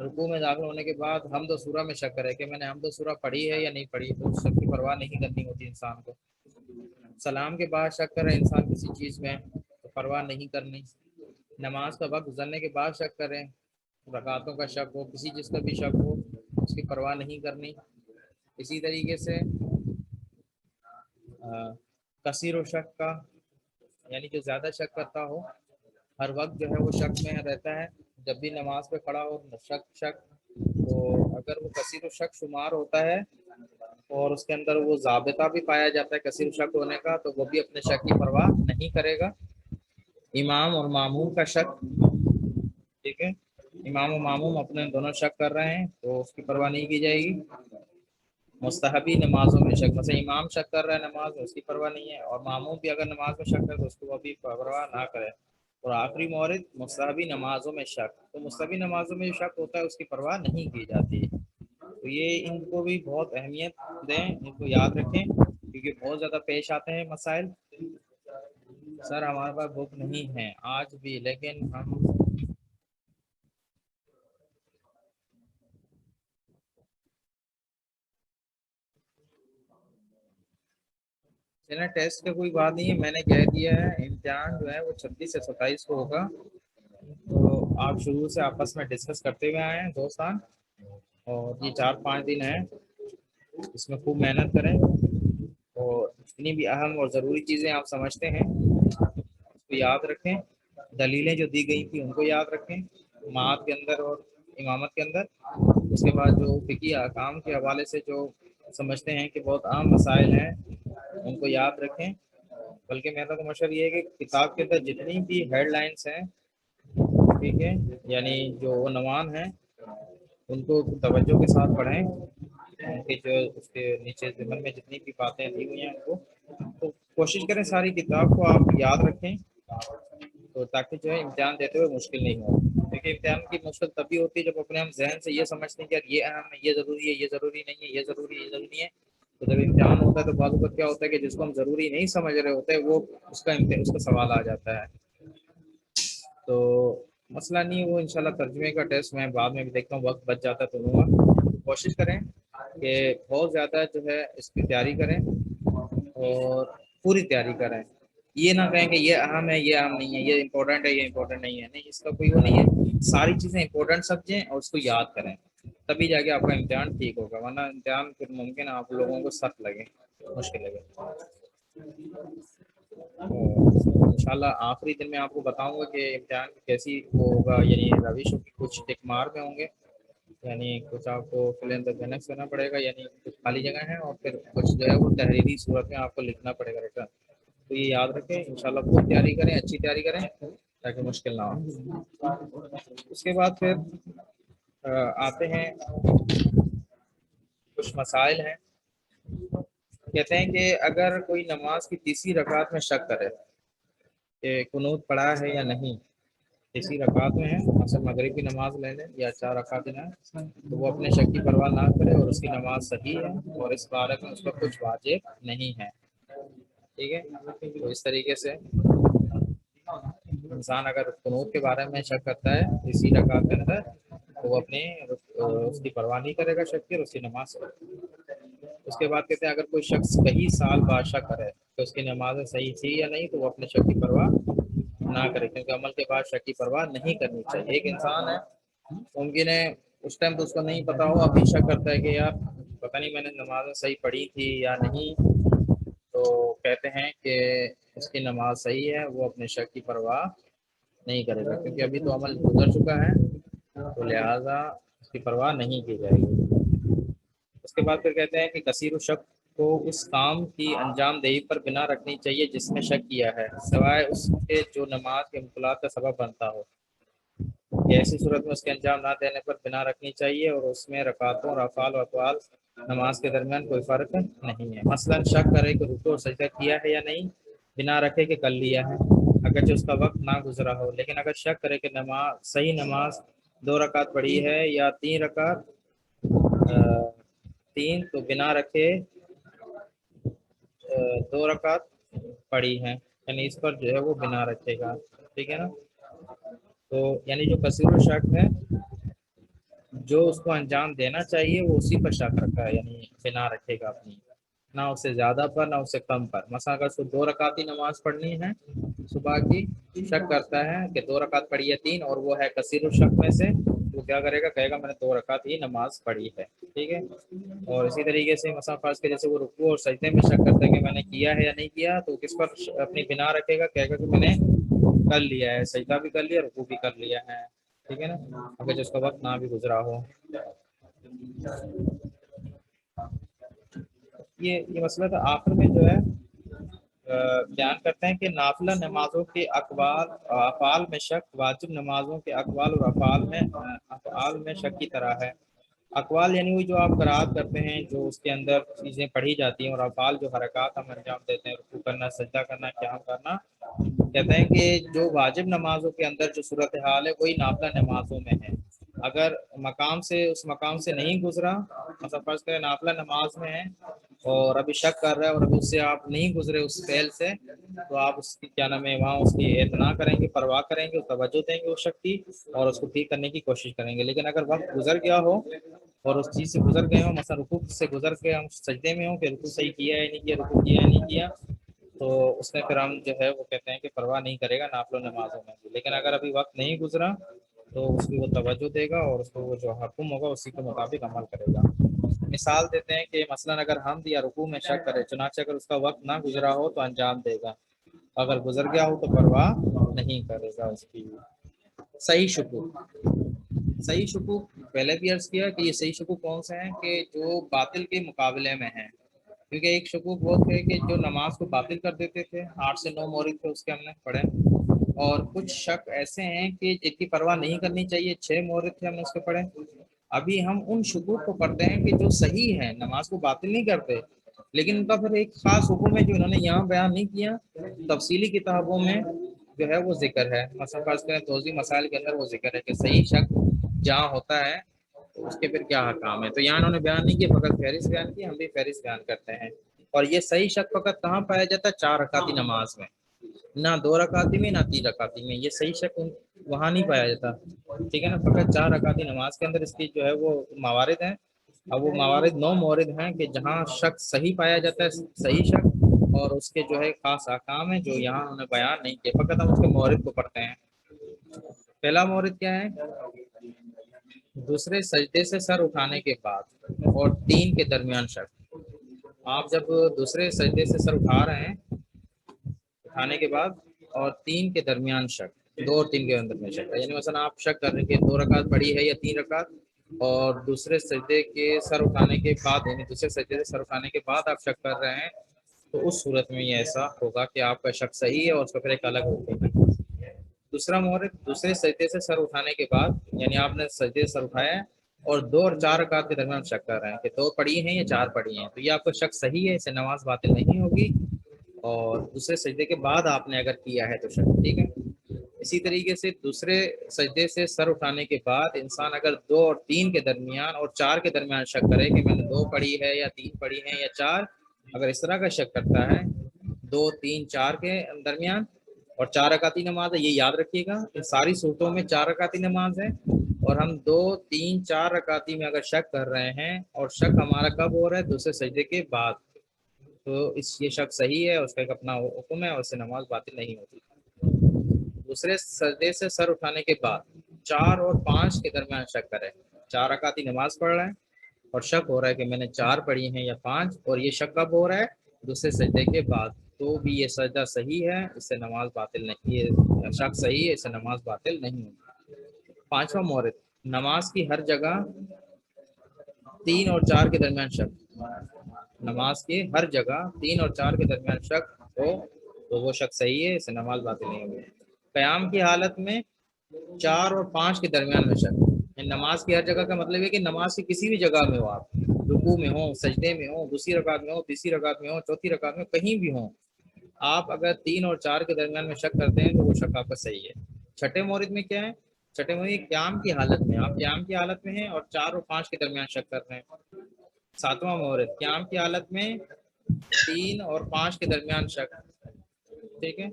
رکوع میں داخل ہونے کے بعد حمد و سورہ میں شک کرے کہ میں نے حمد و سورہ پڑھی ہے یا نہیں پڑھی، تو اس شک کی پرواہ نہیں کرنی ہوتی انسان کو۔ سلام کے بعد شک کرے انسان کسی چیز میں تو پرواہ نہیں کرنی۔ نماز کا وقت گزرنے کے بعد شک کریں، رکعتوں کا شک ہو، کسی چیز کا بھی شک ہو، اس کی پرواہ نہیں کرنی۔ اسی طریقے سے کثیر و شک کا، یعنی جو زیادہ شک کرتا ہو، ہر وقت جو ہے وہ شک میں رہتا ہے، جب بھی نماز پہ کھڑا ہو شک، تو اگر وہ کثیر و شک شمار ہوتا ہے اور اس کے اندر وہ ضابطہ بھی پایا جاتا ہے کثیر و شک ہونے کا، تو وہ بھی اپنے شک کی پرواہ نہیں کرے گا۔ امام اور معموم کا شک، ٹھیک ہے، امام و معموم اپنے دونوں شک کر رہے ہیں تو اس کی پرواہ نہیں کی جائے گی۔ مستحبی نمازوں میں شک، مثلا امام شک کر رہا ہے نماز میں، اس کی پرواہ نہیں ہے، اور معموم بھی اگر نماز میں شک کرے تو اس کو بھی پرواہ نہ کرے۔ اور آخری مورد مستحبی نمازوں میں شک، تو مستحبی نمازوں میں جو شک ہوتا ہے اس کی پرواہ نہیں کی جاتی، تو یہ ان کو بھی بہت اہمیت دیں، ان کو یاد رکھیں، کیونکہ بہت زیادہ پیش آتے ہیں مسائل۔ سر ہمارے پاس بک نہیں ہے آج بھی، لیکن ہم ٹیسٹ کا کوئی بات نہیں ہے، میں نے کہہ دیا ہے امتحان جو ہے وہ 26 سے 27 کو ہوگا، تو آپ شروع سے آپس میں ڈسکس کرتے ہوئے آئے ہیں دوستان، اور یہ 4-5 دن ہیں، اس میں خوب محنت کریں، اور جتنی بھی اہم اور ضروری چیزیں آپ سمجھتے ہیں اس کو یاد رکھیں، دلیلیں جو دی گئی تھیں ان کو یاد رکھیں جماعت کے اندر اور امامت کے اندر۔ اس کے بعد جو فقہی احکام کے حوالے سے جو سمجھتے ہیں کہ بہت عام مسائل ہیں ان کو یاد رکھیں، بلکہ میرا تو مشورہ یہ ہے کہ کتاب کے اندر جتنی بھی ہیڈ لائنس ہیں، ٹھیک ہے، یعنی جو عنوان ہیں ان کو توجہ کے ساتھ پڑھیں، ان کے جو اس کے نیچے ضمن میں جتنی بھی باتیں دی ہوئی ہیں ان کو، تو کوشش کریں ساری کتاب کو آپ یاد رکھیں، تو تاکہ جو ہے امتحان دیتے ہوئے مشکل نہیں ہو۔ کیونکہ امتحان کی مشکل تبھی ہوتی ہے جب اپنے ہم ذہن سے یہ سمجھتے ہیں کہ یار یہ اہم ہے، یہ ضروری ہے، یہ ضروری نہیں ہے، یہ ضروری ہے، یہ ضروری نہیں ہے، تو جب امتحان ہوتا ہے تو بعض اوقات کیا ہوتا ہے کہ جس کو ہم ضروری نہیں سمجھ رہے ہوتے وہ اس کا سوال آ جاتا ہے، تو مسئلہ نہیں، وہ انشاءاللہ ترجمے کا ٹیسٹ میں بعد میں بھی دیکھتا ہوں، وقت بچ جاتا ہے تو لوں گا۔ کوشش کریں کہ بہت زیادہ جو ہے اس کی تیاری کریں اور پوری تیاری کریں، یہ نہ کہیں کہ یہ اہم ہے، یہ اہم نہیں ہے، یہ امپورٹنٹ ہے، یہ امپورٹنٹ نہیں ہے، نہیں، اس کا کوئی وہ نہیں ہے، ساری چیزیں امپورٹنٹ سمجھیں اور اس کو یاد کریں، تبھی جا کے آپ کا امتحان ٹھیک ہوگا، ورنہ امتحان پھر ممکن ہے آپ لوگوں کو سخت لگے، مشکل لگے۔ انشاءاللہ آخری دن میں آپ کو بتاؤں گا کہ امتحان کیسی وہ ہوگا، یعنی روش کی کچھ ٹک مار میں ہوں گے، یعنی کچھ آپ کو فل ان دا بلینکس کرنا پڑے گا، یعنی کچھ خالی جگہ ہیں، اور پھر کچھ جو ہے وہ تحریری صورت میں آپ کو لکھنا پڑے گا ریٹرن، تو یہ یاد رکھیں، انشاءاللہ خوب تیاری کریں، اچھی تیاری کریں تاکہ مشکل نہ ہو۔ اس کے بعد پھر آتے ہیں کچھ مسائل ہیں، کہتے ہیں کہ اگر کوئی نماز کی تیسری رکعت میں شک کرے کہ قنوت پڑھا ہے یا نہیں، تیسری رکعت میں ہے، مثلا مغرب کی نماز لے لیں یا 4 رکعت ہیں، تو وہ اپنے شک کی پرواہ نہ کرے اور اس کی نماز صحیح ہے، اور اس بارے میں اس پر کچھ واجب نہیں ہے، ٹھیک ہے، تو اس طریقے سے انسان اگر قنوت کے بارے میں شک کرتا ہے اسی رکعت کے اندر، تو وہ اپنے اس کی پرواہ نہیں کرے گا شک کی، اور اس کی نماز صحیح۔ اس کے بعد کہتے ہیں اگر کوئی شخص کئی سال بعد شک کرے کہ اس کی نمازیں صحیح تھی یا نہیں، تو وہ اپنے شک کی پرواہ نہ کرے، کیونکہ عمل کے بعد شک کی پرواہ نہیں کرنی چاہیے۔ ایک انسان ہے، ممکن ہے اس ٹائم تو اس کو نہیں پتا ہو، ابھی شک کرتا ہے کہ یار پتہ نہیں میں نے نمازیں صحیح پڑھی تھی یا نہیں، تو کہتے ہیں کہ اس کی نماز صحیح ہے، وہ اپنے شک کی پرواہ نہیں کرے گا، کیونکہ ابھی تو عمل گزر چکا ہے، تو لہٰذا اس کی پرواہ نہیں کی جائے گی۔ اس کے بعد پھر کہتے ہیں کہ کثیر و شک کو اس کام کی انجام دہی پر بنا رکھنی چاہیے جس میں شک کیا ہے، سوائے اس کے جو نماز کے مطلعات کا سبب بنتا ہو، کہ ایسی صورت میں اس کے انجام نہ دینے پر بنا رکھنی چاہیے، اور اس میں رکعتوں اور افعال و اقوال نماز کے درمیان کوئی فرق نہیں ہے۔ مثلا شک کرے کہ رکوع اور سجدہ کیا ہے یا نہیں، بنا رکھے کہ کر لیا ہے، اگرچہ اس کا وقت نہ گزرا ہو، لیکن اگر شک کرے کہ صحیح نماز 2 رکعت پڑھی ہے یا 3 رکعت 3، تو بنا رکھے 2 رکعت پڑھی ہے، یعنی اس پر جو ہے وہ بنا رکھے گا، ٹھیک ہے نا، تو یعنی جو کثیر و شک ہے جو اس کو انجام دینا چاہیے وہ اسی پر شک رکھا ہے، یعنی بنا رکھے گا اپنی، نہ اسے زیادہ پر نہ اسے کم پر۔ مثلا اگر اس کو 2 رکعتی نماز پڑھنی ہے صبح کی، شک کرتا ہے کہ 2 رکعت پڑھی ہے 3، اور وہ ہے کثیر الشک میں سے، وہ کیا کرے گا، کہے گا میں نے 2 رکعت ہی نماز پڑھی ہے، ٹھیک ہے۔ اور اسی طریقے سے مثلا فرض کے جیسے وہ رکوع اور سجدے میں شک کرتا ہے کہ میں نے کیا ہے یا نہیں کیا، تو کس پر اپنی بنا رکھے گا، کہے گا کہ میں نے کر لیا ہے، سجدہ بھی کر لیا، رکوع بھی کر لیا ہے، ٹھیک ہے نا، اگر جس کا وقت نہ بھی گزرا ہو۔ یہ مسئلہ تھا۔ آخر میں جو ہے بیان کرتے ہیں کہ نافلہ نمازوں کے اقوال افعال میں شک واجب نمازوں کے اقوال اور افعال میں شک کی طرح ہے۔ اقوال یعنی وہی جو آپ قرات کرتے ہیں، جو اس کے اندر چیزیں پڑھی جاتی ہیں، اور افعال جو حرکات ہم انجام دیتے ہیں، رکوع کرنا، سجدہ کرنا، قیام کرنا، کہتے ہیں کہ جو واجب نمازوں کے اندر جو صورتحال ہے وہی نافلہ نمازوں میں ہے۔ اگر اس مقام سے نہیں گزرا، مثلا فرض کریں نافلہ نماز میں ہے اور ابھی شک کر رہا ہے اور ابھی اس سے آپ نہیں گزرے اس فعل سے، تو آپ اس کی کیا نام ہے وہاں اس کی اعتنا کریں گے، پرواہ کریں گے، توجہ دیں گے اس شک کی، اور اس کو ٹھیک کرنے کی کوشش کریں گے۔ لیکن اگر وقت گزر گیا ہو اور اس چیز سے گزر گئے ہوں، مثلا رکوع سے گزر کے ہم سجدے میں ہوں کہ رکوع صحیح کیا ہے نہیں کیا، رکوع کیا ہے نہیں کیا، تو اس میں پھر ہم جو ہے وہ کہتے ہیں کہ پرواہ نہیں کرے گا نافل و نمازوں میں بھی۔ لیکن اگر ابھی وقت نہیں گزرا تو اس کی وہ توجہ دے گا اور اس کو وہ جو حکم ہوگا اسی کے مطابق عمل کرے گا۔ مثال دیتے ہیں کہ مثلا اگر حمد یا رکوع میں شک کرے، چنانچہ اگر اس کا وقت نہ گزرا ہو تو انجام دے گا، اگر گزر گیا ہو تو پرواہ نہیں کرے گا اس کی۔ صحیح شکوک، صحیح شکوک پہلے بھی عرض کیا کہ یہ صحیح شکوک کون سے ہیں کہ جو باطل کے مقابلے میں ہیں، کیونکہ ایک شکوک وہ تھے کہ جو نماز کو باطل کر دیتے تھے، 8 سے 9 مورد تھے اس کے ہم نے پڑھے، اور کچھ شک ایسے ہیں کہ جن کی پرواہ نہیں کرنی چاہیے، 6 مورد تھے ہم نے اس کے پڑھے۔ ابھی ہم ان شکوک کو پڑھتے ہیں کہ جو صحیح ہیں، نماز کو باطل نہیں کرتے، لیکن ان کا پھر ایک خاص حکم ہے جو انہوں نے یہاں بیان نہیں کیا، تفصیلی کتابوں میں جو ہے وہ ذکر ہے۔ مثلا فرض کریں توضیح مسائل کے اندر وہ ذکر ہے کہ صحیح شک جہاں ہوتا ہے تو اس کے پھر کیا حکام ہے، تو یہاں انہوں نے بیان نہیں کیا، فقط فہرست بیان کی، ہم بھی فہرست بیان کرتے ہیں۔ اور یہ صحیح شک فقط کہاں پایا جاتا ہے؟ 4 رکعتی نماز میں، نہ 2 رکعتی میں نہ 3 رکعتی میں، یہ صحیح شک وہاں نہیں پایا جاتا، ٹھیک ہے نا، فقط 4 رکعتی نماز کے اندر اس کی جو ہے وہ موارد ہیں۔ اب وہ موارد 9 مورد ہیں کہ جہاں شک صحیح پایا جاتا ہے، صحیح شک، اور اس کے جو ہے خاص احکام ہیں جو یہاں انہوں نے بیان نہیں کیا، فقط ہم اس کے مورد کو پڑھتے ہیں۔ پہلا مورد کیا ہے؟ دوسرے سجدے سے سر اٹھانے کے بعد اور 3 کے درمیان شک۔ آپ جب دوسرے سجدے سے سر اٹھا رہے ہیں، اٹھانے کے بعد اور 3 کے درمیان شک، 2 اور 3 کے اندر میں شک ہے، یعنی مثلا آپ شک کر رہے ہیں کہ 2 رکعت پڑھی ہے یا 3 رکعت، اور دوسرے سجدے کے سر اٹھانے کے بعد، یعنی دوسرے سجدے سے سر اٹھانے کے بعد آپ شک کر رہے ہیں، تو اس صورت میں یہ ایسا ہوگا کہ آپ کا شک صحیح ہے اور اس کا پھر ایک الگ حکم ہے۔ دوسرا مورد، دوسرے سجدے سے سر اٹھانے کے بعد، یعنی آپ نے سجدے سے سر اٹھایا ہے اور 2 اور 4 رکعت کے درمیان شک کر رہے ہیں کہ 2 پڑھی ہیں یا 4 پڑھی ہیں، تو یہ آپ کا شک صحیح ہے، اس سے نماز باطل نہیں ہوگی، اور دوسرے سجدے کے بعد آپ نے اگر کیا ہے تو شک، ٹھیک ہے۔ اسی طریقے سے دوسرے سجدے سے سر اٹھانے کے بعد انسان اگر 2 اور 3 کے درمیان اور 4 کے درمیان شک کرے کہ میں نے 2 پڑھی ہے یا 3 پڑھی ہے یا 4، اگر اس طرح کا شک کرتا ہے 2 3 4 کے درمیان اور 4 رکعتی نماز ہے، یہ یاد رکھیے گا ان ساری صورتوں میں 4 رکعتی نماز ہے، اور ہم 2 3 4 رکعتی میں اگر شک کر رہے ہیں اور شک ہمارا کب ہو رہا ہے؟ دوسرے سجدے کے بعد، تو یہ شک صحیح ہے، اس کا ایک اپنا حکم ہے اور اس سے نماز باطل نہیں ہوتی۔ دوسرے سجدے سے سر اٹھانے کے بعد 4 اور 5 کے درمیان شک کرے، 4 رکعتی نماز پڑھ رہے ہیں اور شک ہو رہا ہے کہ میں نے 4 پڑھی ہیں یا 5، اور یہ شک کب ہو رہا ہے؟ دوسرے سجدے کے بعد، تو بھی یہ سجدہ صحیح ہے، اس سے نماز باطل نہیں، یہ شک صحیح ہے، اس سے نماز باطل نہیں ہوتی۔ 5واں مورد، نماز کی ہر جگہ 3 اور 4 کے درمیان شک، نماز کی ہر جگہ 3 اور 4 کے درمیان شک ہو تو وہ شک صحیح ہے، اس سے نماز باطل نہیں ہوگی۔ قیام کی حالت میں 4 اور 5 کے درمیان میں شک، یعنی نماز کی ہر جگہ کا مطلب ہے کہ نماز کی کسی بھی جگہ میں ہو، آپ رکوع میں ہوں، سجدے میں ہوں، دوسری رکعت میں ہوں، تیسری رکعت میں ہوں، چوتھی رکعت میں، کہیں بھی ہوں، آپ اگر 3 اور 4 کے درمیان میں شک کرتے ہیں تو وہ شک آپ کا صحیح ہے۔ چھٹے مورد میں کیا ہے؟ چھٹے مورد قیام کی حالت میں، آپ قیام کی حالت میں ہیں اور 4 اور 5 کے درمیان شک کر رہے ہیں۔ 7واں مورد، قیام کی حالت میں 3 اور 5 کے درمیان شک، ٹھیک ہے،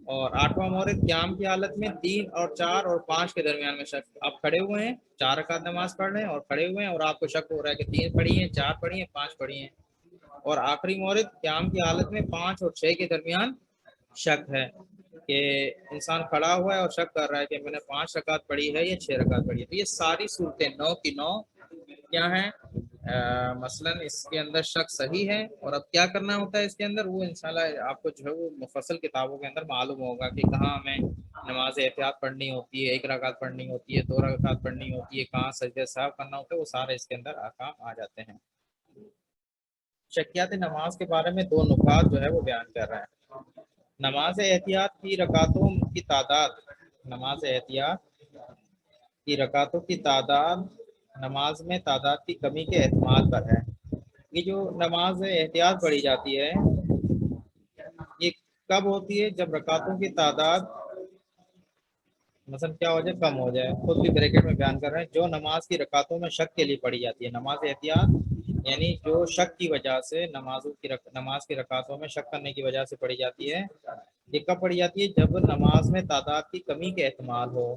اور 8واں مورد قیام کی حالت میں 3 اور 4 اور 5 کے درمیان میں شک. آپ کھڑے ہوئے ہیں 4 رکعت نماز پڑھ رہے ہیں اور کھڑے ہوئے ہیں اور آپ کو شک ہو رہا ہے کہ 3 پڑھی ہیں 4 پڑھی ہیں 5 پڑھی ہیں. اور آخری مورد قیام کی حالت میں 5 اور 6 کے درمیان شک ہے کہ انسان کھڑا ہوا ہے اور شک کر رہا ہے کہ میں نے 5 رکعت پڑھی ہے یا 6 رکعت پڑھی ہے. تو یہ ساری صورتیں 9 کی 9 کیا ہیں؟ مثلا اس کے اندر شک صحیح ہے. اور اب کیا کرنا ہوتا ہے اس کے اندر، وہ انشاءاللہ آپ کو جو ہے وہ مفصل کتابوں کے اندر معلوم ہوگا کہ کہاں ہمیں نماز احتیاط پڑھنی ہوتی ہے، 1 رکعت پڑھنی ہوتی ہے، 2 رکعت پڑھنی ہوتی ہے، کہاں سجدہ سہو کرنا ہوتا ہے، وہ سارے اس کے اندر احکام آ جاتے ہیں. شکیات نماز کے بارے میں 2 نکات جو ہے وہ بیان کر رہے ہیں. نماز احتیاط کی رکعتوں کی تعداد، نماز احتیاط کی رکعتوں کی تعداد نماز میں تعداد کی کمی کے احتمال پر ہے. یہ جو نماز احتیاط پڑھی جاتی ہے یہ کب ہوتی ہے؟ جب رکعتوں کی تعداد مثلا کیا ہو جائے، کم ہو جائے. خود بھی بریکٹ میں بیان کر رہے ہیں جو نماز کی رکعتوں میں شک کے لیے پڑھی جاتی ہے. نماز احتیاط یعنی جو شک کی وجہ سے نماز کی رکعتوں میں شک کرنے کی وجہ سے پڑھی جاتی ہے. یہ کب پڑھی جاتی ہے؟ جب نماز میں تعداد کی کمی کے احتمال ہو.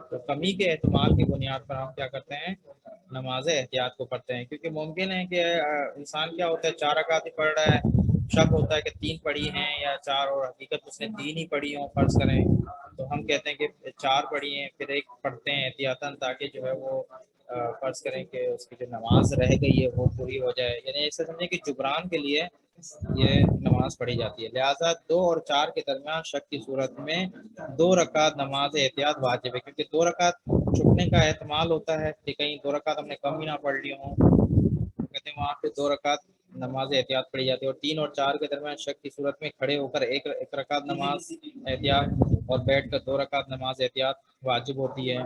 تو کمی کے احتمال کی بنیاد پر ہم کیا کرتے ہیں؟ نماز احتیاط کو پڑھتے ہیں. کیونکہ ممکن ہے کہ انسان کیا ہوتا ہے 4 رکعت ہی پڑھ رہا ہے، شک ہوتا ہے کہ 3 پڑھی ہیں یا 4 اور حقیقت اس نے 3 ہی پڑھی ہوں فرض کریں، تو ہم کہتے ہیں کہ 4 پڑھی ہیں پھر 1 پڑھتے ہیں احتیاطاً تاکہ جو ہے وہ فرض کریں کہ اس کی جو نماز رہ گئی ہے وہ پوری ہو جائے. یعنی ایسا سمجھیں کہ جبران کے لیے یہ نماز پڑھی جاتی ہے. لہٰذا 2 اور 4 کے درمیان شک کی صورت میں 2 رکعت نماز احتیاط واجب ہے. کیونکہ 2 رکعت چھپنے کا احتمال ہوتا ہے کہ کہیں 2 رکعت ہم نے کم ہی نہ پڑھ لی ہوں، کہتے ہیں وہاں پہ 2 رکعت نماز احتیاط پڑھی جاتی ہے. اور 3 اور 4 کے درمیان شک کی صورت میں کھڑے ہو کر ایک رکعت نماز احتیاط اور بیٹھ کر 2 رکعت نماز احتیاط واجب ہوتی ہے.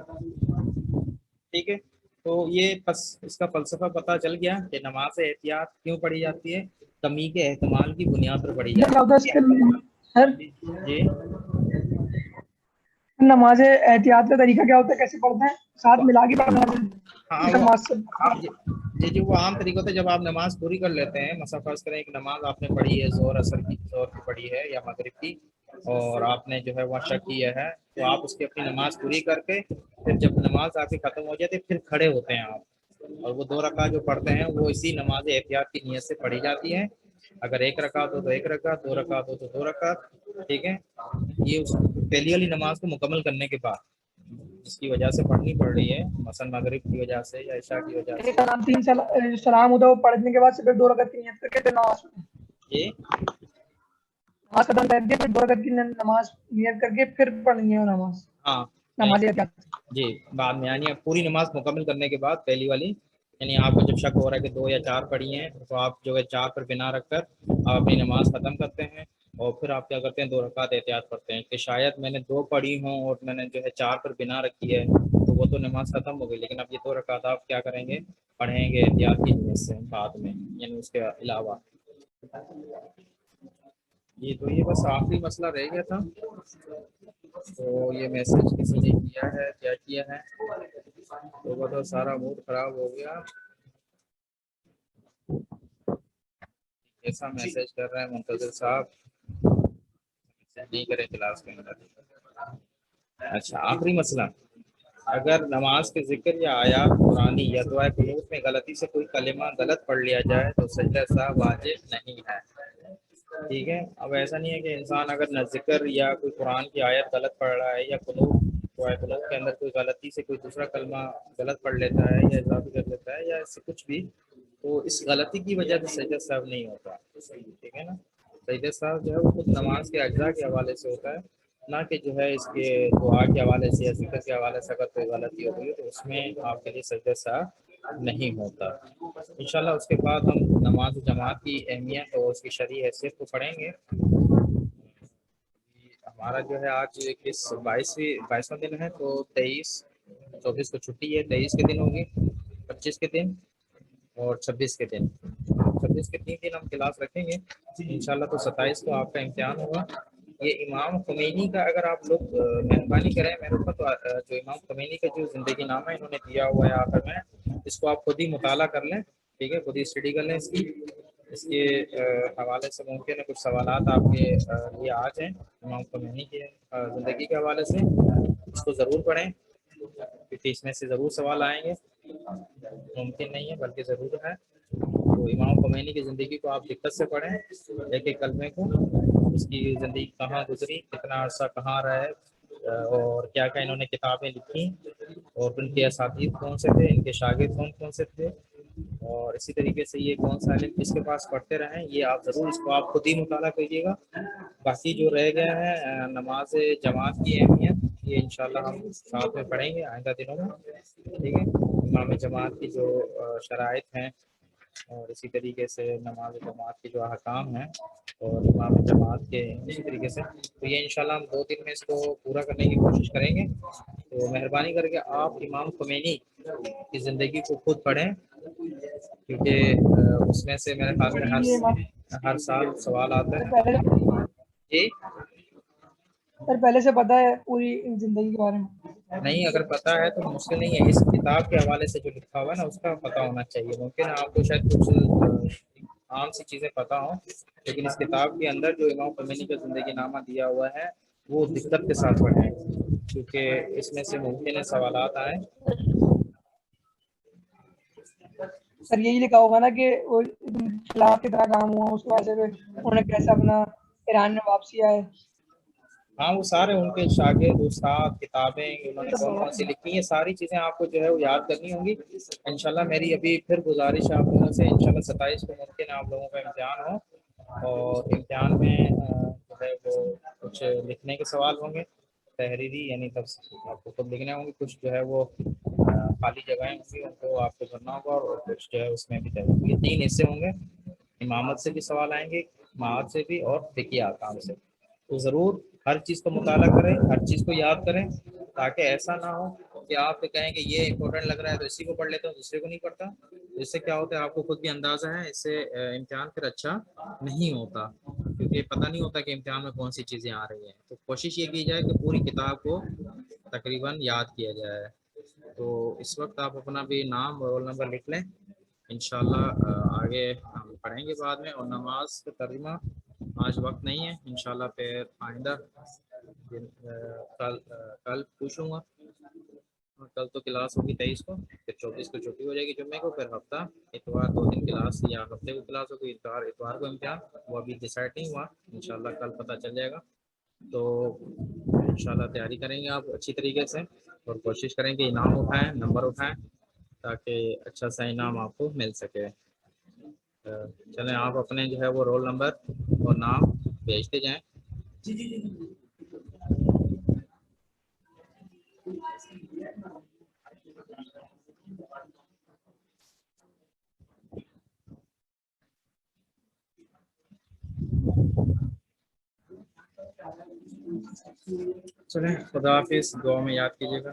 ٹھیک ہے، تو یہ پس اس کا فلسفہ پتہ چل گیا کہ نماز احتیاط کیوں پڑھی جاتی ہے؟ کمی کے احتمال کی بنیاد پر پڑھی کیا ہوتا ہے اس جاتی کے سر؟ ہے. جی نماز احتیاط کا طریقہ کیا ہوتا ہے، کیسے پڑھتے ہیں؟ ساتھ ملا کے پڑھنا ہے ہاں وہ نماز سے؟ جی جی وہ عام طریقہ ہوتا ہے جب آپ نماز پوری کر لیتے ہیں. مثلا فرض کریں ایک نماز آپ نے پڑھی ہے ظہر اثر کی، ظہر کی پڑھی ہے یا مغرب کی، اور آپ نے جو ہے وہ شک کیا ہے، تو آپ اس کی اپنی نماز پوری کر کے پھر جب نماز آپ کی ختم ہو جاتی ہے پھر کھڑے ہوتے ہیں آپ، اور وہ 2 رکعت جو پڑھتے ہیں وہ اسی نماز احتیاط کی نیت سے پڑھی جاتی ہے. اگر 1 رکعت ہو تو 1 رکعت، 2 رکعت ہو تو 2 رکعت. ٹھیک ہے، یہ اس پہلی والی نماز کو مکمل کرنے کے بعد جس کی وجہ سے پڑھنی پڑ رہی ہے، مثلا مغرب کی وجہ سے یا عشاء کی وجہ سے. سلام 3 سلام ہوتا ہے، وہ پڑھنے کے بعد سے پھر 2 رکعت کی نیت کر کے پھر نماز جی ختم کر کے پھر 2 رکعت کی نماز نیت کر کے پھر پڑھنی ہے وہ ہاں نماز احتیاط. جی بعد میں یعنی پوری نماز مکمل کرنے کے بعد پہلی والی، یعنی آپ کو جب شک ہو رہا ہے کہ 2 یا 4 پڑھی ہیں تو آپ جو ہے 4 پر بنا رکھ کر آپ اپنی نماز ختم کرتے ہیں اور پھر آپ کیا کرتے ہیں 2 رکعت احتیاط پڑھتے ہیں کہ شاید میں نے 2 پڑھی ہوں اور میں نے جو ہے 4 پر بنا رکھی ہے تو وہ تو نماز ختم ہو گئی، لیکن اب یہ 2 رکعت آپ کیا کریں گے؟ پڑھیں گے احتیاط کی نیت سے بعد میں، یعنی اس کے علاوہ. جی تو یہ بس آخری مسئلہ رہ گیا تھا. تو یہ میسج کسی نے کیا ہے، کیا کیا ہے تو وہ تو سارا موڈ خراب ہو گیا. ایسا میسج کر رہے ہیں منتظر صاحب، نہیں کریں کلاس کے اندر. اچھا آخری مسئلہ، اگر نماز کے ذکر یا آیات قرآنی یا دعائے قنوت میں غلطی سے کوئی کلمہ غلط پڑھ لیا جائے تو سجدہ سہو واجب نہیں ہے. ٹھیک ہے، اب ایسا نہیں ہے کہ انسان اگر نہ ذکر یا کوئی قرآن کی آیت غلط پڑھ رہا ہے یا قنوت دعائے قنوت کے اندر کوئی غلطی سے کوئی دوسرا کلمہ غلط پڑھ لیتا ہے یا اضافی کر لیتا ہے یا اس سے کچھ بھی، تو اس غلطی کی وجہ سے سجدہ سہو نہیں ہوتا. ٹھیک ہے نا، سجدہ سہو جو ہے وہ خود نماز کے اجزاء کے حوالے سے ہوتا ہے، نہ کہ جو ہے اس کے دعا کے حوالے سے یا ذکر کے حوالے سے. اگر کوئی غلطی ہو گئی تو اس میں آپ کے لیے سجدہ سہو نہیں ہوتا. انشاءاللہ اس کے بعد ہم نماز جماعت کی اہمیت اور اس کی شرعی حیثیت کو پڑھیں گے. ہمارا جو ہے آج 22واں دن ہے، تو 24 کو چھٹی ہے، 23 کے دن ہوگی، 25 کے دن اور 26 کے دن. 26 کے 3 دن ہم کلاس رکھیں گے انشاءاللہ. تو 27 کو آپ کا امتحان ہوگا. یہ امام خمینی کا اگر آپ لوگ مہربانی کریں میرے اوپر، تو جو امام خمینی کا جو زندگی نامہ انہوں نے دیا ہوا ہے آخر میں، اس کو آپ خود ہی مطالعہ کر لیں. ٹھیک ہے، خود ہی اسٹڈی کر لیں اس کی. اس کے حوالے سے ممکن ہے کچھ سوالات آپ کے لیے آ جائیں امام خمینی کی زندگی کے حوالے سے، اس کو ضرور پڑھیں کیونکہ اس میں سے ضرور سوال آئیں گے، ممکن نہیں ہے بلکہ ضرور ہے۔ تو امام خمینی کی زندگی کو آپ دقت سے پڑھیں، ایک ایک کلمے کو، اس کی زندگی کہاں گزری، کتنا عرصہ کہاں رہے، اور کیا کیا انہوں نے کتابیں لکھی، اور ان کے اساتذہ کون سے تھے، ان کے شاگرد کون کون سے تھے، اور اسی طریقے سے یہ کون سا علم کس کے پاس پڑھتے رہیں، یہ آپ ضرور اس کو آپ خود ہی مطالعہ کیجیے گا۔ باقی جو رہ گیا ہے نماز جماعت کی اہمیت، یہ انشاءاللہ ہم ساتھ میں پڑھیں گے آئندہ دنوں میں، ٹھیک ہے۔ امام جماعت کی جو شرائط ہیں، اور اسی طریقے سے نماز جماعت کے جو احکام ہیں، اور امام جماعت کے اسی طریقے سے، تو یہ انشاءاللہ ہم 2 دن میں اس کو پورا کرنے کی کوشش کریں گے۔ تو مہربانی کر کے آپ امام خمینی کی زندگی کو خود پڑھیں، کیونکہ اس میں سے میرے خیال میں یہ امام ہر سال سوال آتا ہے۔ پہلے جی سر پہلے سے پتہ ہے پوری زندگی کے بارے میں؟ نہیں، اگر پتہ ہے تو مشکل نہیں ہے، اس کتاب کے حوالے سے جو لکھا ہوا ہے نا اس کا پتہ ہونا چاہیے۔ ممکن ہے آپ کو شاید کچھ عام سی چیزیں پتہ ہوں، لیکن اس کتاب کے اندر جو امام خمینی کا زندگی نامہ دیا ہوا ہے وہ دقت کے ساتھ پڑھیں، کیونکہ اس میں سے ممکن ہے سوالات آئیں۔ سر یہی لکھا ہوگا نا کہ وہ خلاف کی طرح کام ہوا، اس وجہ سے انہوں نے کیسا اپنا ایران میں واپسی آئے۔ ہاں وہ سارے ان کے شاگرد، استاد، کتابیں انہوں نے کون کون سی لکھی ہیں، ساری چیزیں آپ کو جو ہے وہ یاد کرنی ہوں گی انشاءاللہ۔ میری ابھی پھر گزارش ہے آپ لوگوں سے، انشاءاللہ 27 کو ممکن ہے آپ لوگوں کا امتحان ہو، اور امتحان میں جو ہے وہ کچھ لکھنے کے سوال ہوں گے تحریری، یعنی تب آپ کو خود لکھنے ہوں گے، کچھ جو ہے وہ خالی جگہیں ہوں گی ان کو آپ کو بھرنا ہوگا، اور کچھ جو ہے اس میں بھی تحریری، یہ 3 حصے ہوں گے۔ امامت سے بھی سوال آئیں گے، معاد سے بھی، اور فقہی احکام سے۔ تو ضرور ہر چیز کو مطالعہ کریں، ہر چیز کو یاد کریں، تاکہ ایسا نہ ہو کہ آپ کہیں کہ یہ امپورٹنٹ لگ رہا ہے تو اسی کو پڑھ لیتا ہوں، دوسرے کو نہیں پڑھتا۔ اس سے کیا ہوتا ہے آپ کو خود بھی اندازہ ہے، اس سے امتحان پھر اچھا نہیں ہوتا، کیونکہ پتہ نہیں ہوتا کہ امتحان میں کون سی چیزیں آ رہی ہیں۔ تو کوشش یہ کی جائے کہ پوری کتاب کو تقریباً یاد کیا جائے۔ تو اس وقت آپ اپنا بھی نام اور رول نمبر لکھ لیں، انشاءاللہ آگے ہم پڑھیں گے بعد میں۔ اور نماز کا ترجمہ آج وقت نہیں ہے، انشاءاللہ پھر آئندہ کل پوچھوں گا۔ کل تو کلاس ہوگی 23 کو، پھر 24 کو چھٹی ہو جائے گی جمعے کو، پھر ہفتہ اتوار 2 دن کلاس، یا ہفتے کو کلاس ہوگی، اتوار کو امتحان، وہ ابھی ڈیسائڈ نہیں ہوا، انشاءاللہ کل پتہ چل جائے گا۔ تو انشاءاللہ تیاری کریں گے آپ اچھی طریقے سے، اور کوشش کریں کہ انعام اٹھائیں، نمبر اٹھائیں، تاکہ اچھا سا انعام آپ کو مل سکے۔ چلیں آپ اپنے جو ہے وہ رول نمبر اور نام بھیجتے جائیں۔ چلیں خدا حافظ، دعا میں یاد کیجیے گا۔